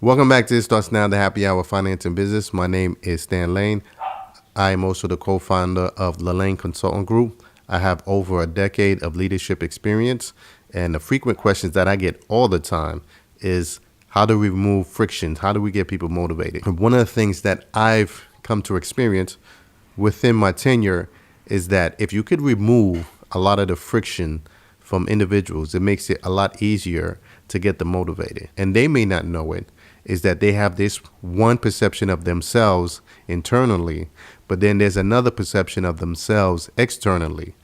Welcome back to This Starts Now, the Happy Hour Finance and Business. My name is Stan Lane. I am also the co-founder of the Lane Consultant Group. I have over a decade of leadership experience, and the frequent questions that I get all the time is how do we remove frictions? How do we get people motivated? And one of the things that I've come to experience within my tenure is that if you could remove a lot of the friction from individuals, it makes it a lot easier to get them motivated. And they may not know it, is that they have this one perception of themselves internally, but then there's another perception of themselves externally.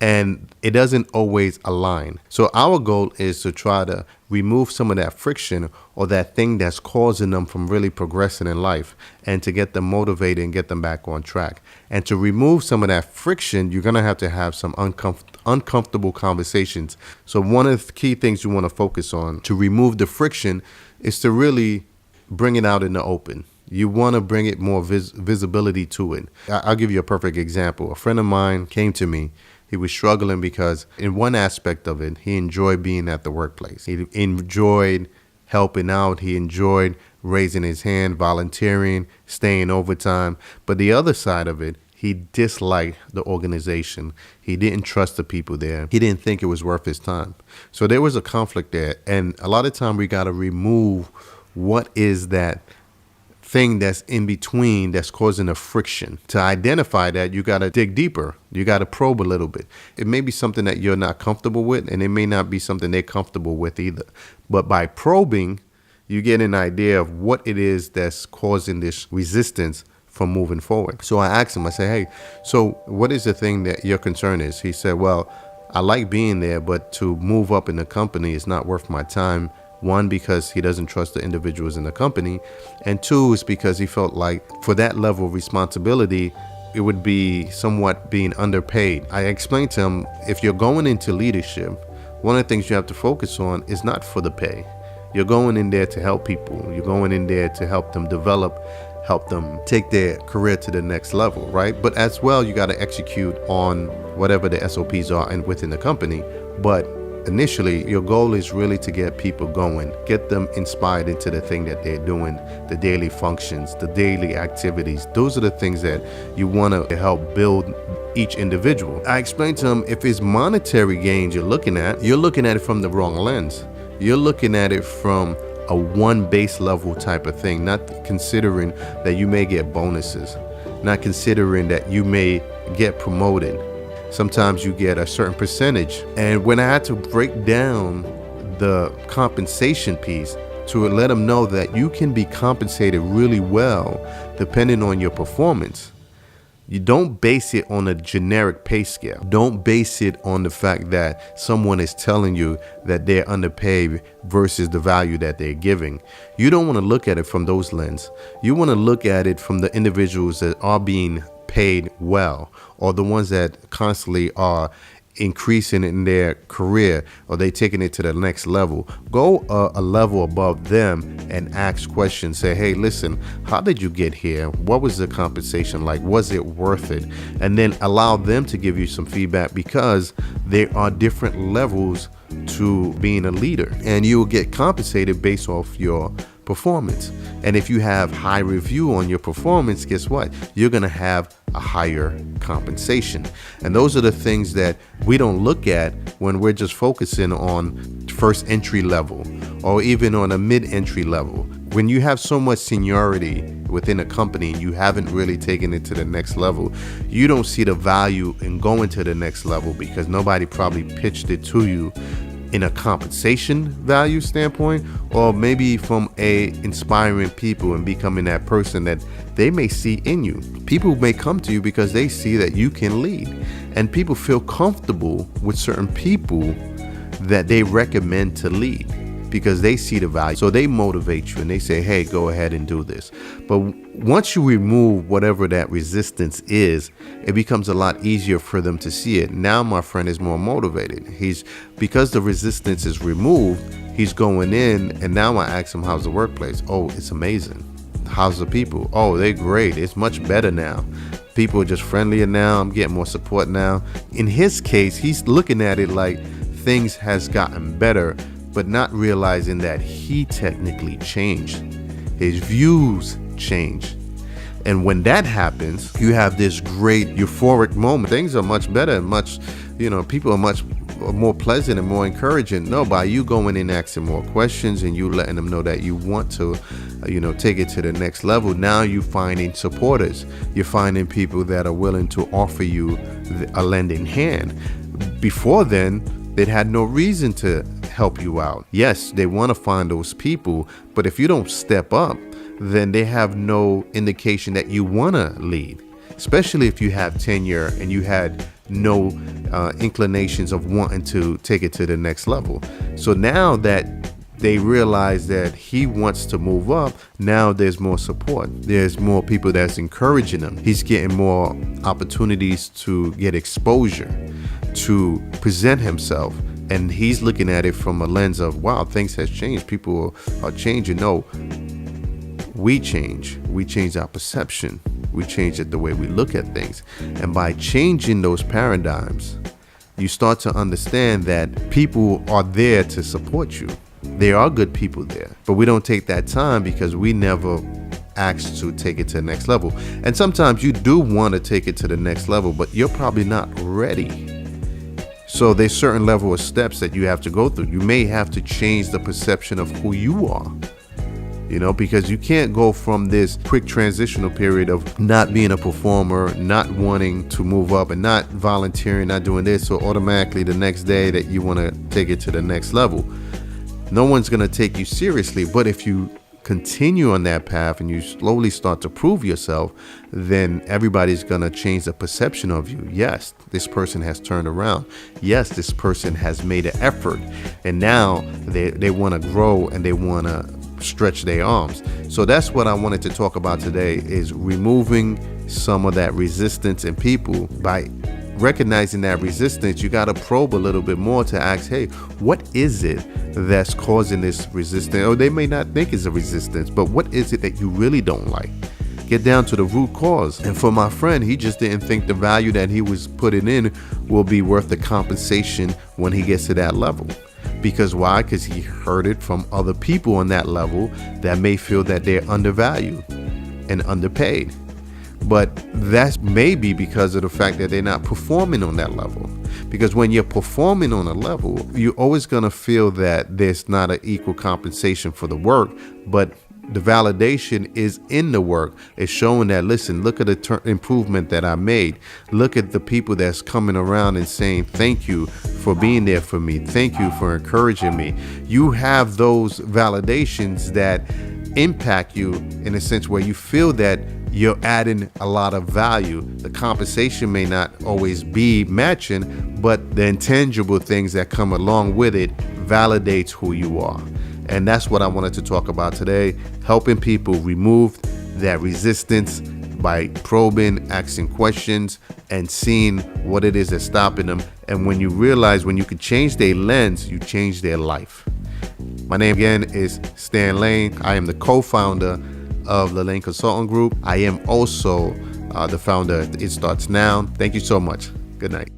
And it doesn't always align. So our goal is to try to remove some of that friction or that thing that's causing them from really progressing in life, and to get them motivated and get them back on track. And to remove some of that friction, you're going to have some uncomfortable conversations. So one of the key things you want to focus on to remove the friction is to really bring it out in the open. You want to bring it more visibility to it. I'll give you a perfect example. A friend of mine came to me. He was struggling because in one aspect of it, he enjoyed being at the workplace. He enjoyed helping out. He enjoyed raising his hand, volunteering, staying overtime. But the other side of it, he disliked the organization. He didn't trust the people there. He didn't think it was worth his time. So there was a conflict there. And a lot of time we got to remove what is that thing that's in between that's causing a friction. To identify that, you got to dig deeper. You got to probe a little bit. It may be something that you're not comfortable with, and it may not be something they're comfortable with either. But by probing, you get an idea of what it is that's causing this resistance from moving forward. So I asked him, I said, hey, so what is the thing that your concern is? He said, well, I like being there, but to move up in the company is not worth my time. One, because he doesn't trust the individuals in the company. And two, is because he felt like for that level of responsibility, it would be somewhat being underpaid. I explained to him, if you're going into leadership, one of the things you have to focus on is not for the pay. You're going in there to help people. You're going in there to help them develop, help them take their career to the next level, right? But as well, you got to execute on whatever the SOPs are and within the company. But initially, your goal is really to get people going, get them inspired into the thing that they're doing, the daily functions, the daily activities. Those are the things that you want to help build each individual. I explained to him, if it's monetary gains you're looking at it from the wrong lens. You're looking at it from a one base level type of thing, not considering that you may get bonuses, not considering that you may get promoted. Sometimes you get a certain percentage. And when I had to break down the compensation piece to let them know that you can be compensated really well depending on your performance. You don't base it on a generic pay scale. Don't base it on the fact that someone is telling you that they're underpaid versus the value that they're giving. You don't want to look at it from those lenses. You want to look at it from the individuals that are being paid well, or the ones that constantly are increasing in their career, or they taking it to the next level. Go a level above them and ask questions. Say, hey, listen, how did you get here? What was the compensation like? Was it worth it? And then allow them to give you some feedback, because there are different levels to being a leader, and you will get compensated based off your performance. And if you have high review on your performance, guess what? You're going to have a higher compensation. And those are the things that we don't look at when we're just focusing on first entry level or even on a mid-entry level. When you have so much seniority within a company and you haven't really taken it to the next level, you don't see the value in going to the next level because nobody probably pitched it to you in a compensation value standpoint, or maybe from a inspiring people and becoming that person that they may see in you. People may come to you because they see that you can lead, and people feel comfortable with certain people that they recommend to lead because they see the value. So they motivate you and they say, hey, go ahead and do this. But once you remove whatever that resistance is, it becomes a lot easier for them to see it. Now my friend is more motivated. Because the resistance is removed, he's going in, and now I ask him, how's the workplace? Oh, it's amazing. How's the people? Oh, they're great. It's much better now. People are just friendlier now. I'm getting more support now. In his case, he's looking at it like things has gotten better, but not realizing that he technically changed. his views change. And when that happens, you have this great euphoric moment. Things are much better and much, people are much more pleasant and more encouraging. No, by you going in asking more questions and you letting them know that you want to, take it to the next level. Now you're finding supporters. You're finding people that are willing to offer you a lending hand. Before then, they had no reason to help you out. Yes, they want to find those people, but if you don't step up, then they have no indication that you want to lead, especially if you have tenure and you had no inclinations of wanting to take it to the next level. So now that they realize that he wants to move up, now there's more support. There's more people that's encouraging him. He's getting more opportunities to get exposure, to present himself. And he's looking at it from a lens of, wow, things has changed. People are changing. No, we change. We change our perception. We change it the way we look at things. And by changing those paradigms, you start to understand that people are there to support you. There are good people there, but we don't take that time because we never asked to take it to the next level. And sometimes you do want to take it to the next level, but you're probably not ready. So there's certain level of steps that you have to go through. You may have to change the perception of who you are. Because you can't go from this quick transitional period of not being a performer, not wanting to move up and not volunteering, not doing this. So automatically the next day that you want to take it to the next level, no one's going to take you seriously. But if you continue on that path and you slowly start to prove yourself, then everybody's going to change the perception of you. Yes, this person has turned around. Yes, this person has made an effort. And now they want to grow and they want to stretch their arms. So that's what I wanted to talk about today, is removing some of that resistance in people. By recognizing that resistance, you got to probe a little bit more to ask, hey, what is it that's causing this resistance? Or they may not think it's a resistance, but what is it that you really don't like? Get down to the root cause. And for my friend, he just didn't think the value that he was putting in will be worth the compensation when he gets to that level. Because why? Because he heard it from other people on that level that may feel that they're undervalued and underpaid. But that's maybe because of the fact that they're not performing on that level. Because when you're performing on a level, you're always going to feel that there's not an equal compensation for the work, but the validation is in the work. It's showing that, listen, look at the improvement that I made. Look at the people that's coming around and saying, thank you for being there for me. Thank you for encouraging me. You have those validations that impact you in a sense where you feel that you're adding a lot of value. The compensation may not always be matching, but the intangible things that come along with it validates who you are. And that's what I wanted to talk about today, helping people remove that resistance by probing, asking questions, and seeing what it is that's stopping them. And when you realize when you can change their lens, you change their life. My name again is Stan Lane. I am the co-founder of the Lane Consulting Group. I am also the founder of It Starts Now. Thank you so much. Good night.